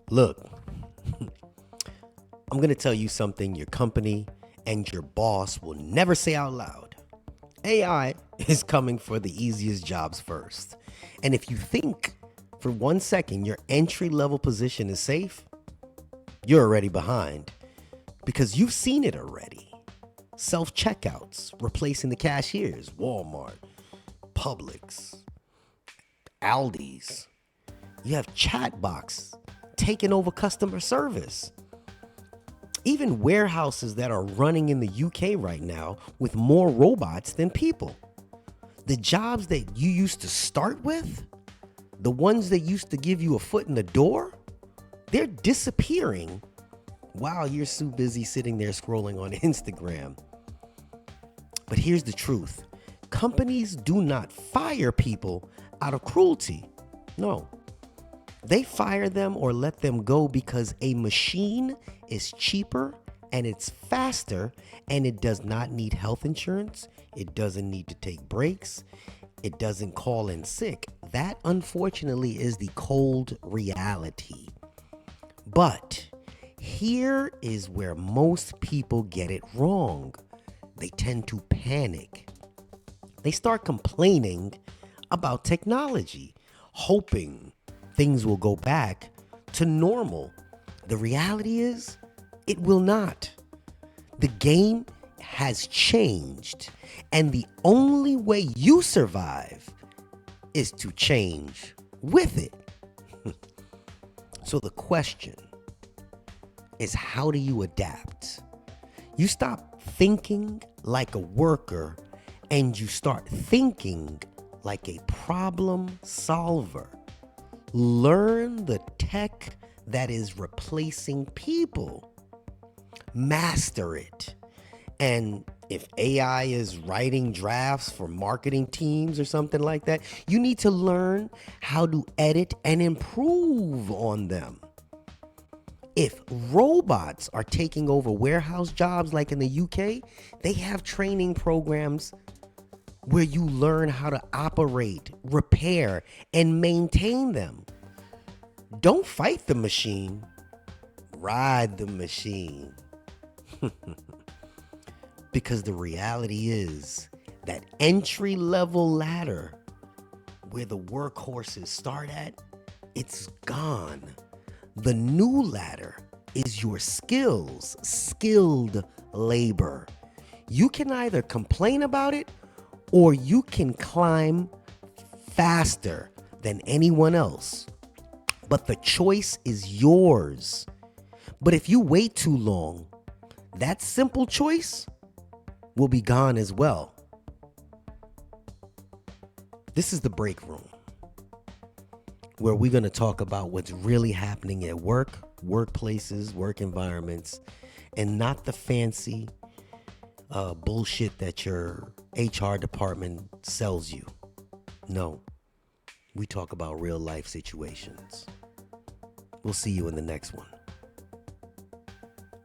Look, I'm going to tell you something your company and your boss will never say out loud. AI is coming for the easiest jobs first. And if you think for 1 second your entry level position is safe, you're already behind because you've seen it already. Self checkouts replacing the cashiers, Walmart, Publix, Aldi's. You have chatbots taking over customer service. Even warehouses that are running in the UK right now with more robots than people. The jobs that you used to start with, the ones that used to give you a foot in the door, they're disappearing while you're so busy sitting there scrolling on Instagram. But here's the truth. Companies do not fire people out of cruelty. No. They fire them or let them go because a machine is cheaper and it's faster and it does not need health insurance. It doesn't need to take breaks. It doesn't call in sick. That, unfortunately, is the cold reality. But here is where most people get it wrong. They tend to panic. They start complaining about technology, hoping things will go back to normal. The reality is, it will not. The game has changed, and the only way you survive is to change with it. So the question is, how do you adapt? You stop thinking like a worker and you start thinking like a problem solver. Learn the tech that is replacing people. Master it. And if AI is writing drafts for marketing teams or something like that, you need to learn how to edit and improve on them. If robots are taking over warehouse jobs like in the UK, they have training programs where you learn how to operate, repair, and maintain them. Don't fight the machine, ride the machine. Because the reality is that entry-level ladder where the workhorses start at, it's gone. The new ladder is your skills, skilled labor. You can either complain about it or you can climb faster than anyone else. But the choice is yours. But if you wait too long, that simple choice will be gone as well. This is the break room, where we're going to talk about what's really happening at work, workplaces, work environments, and not the fancy bullshit that your HR department sells you. No, we talk about real life situations. We'll see you in the next one.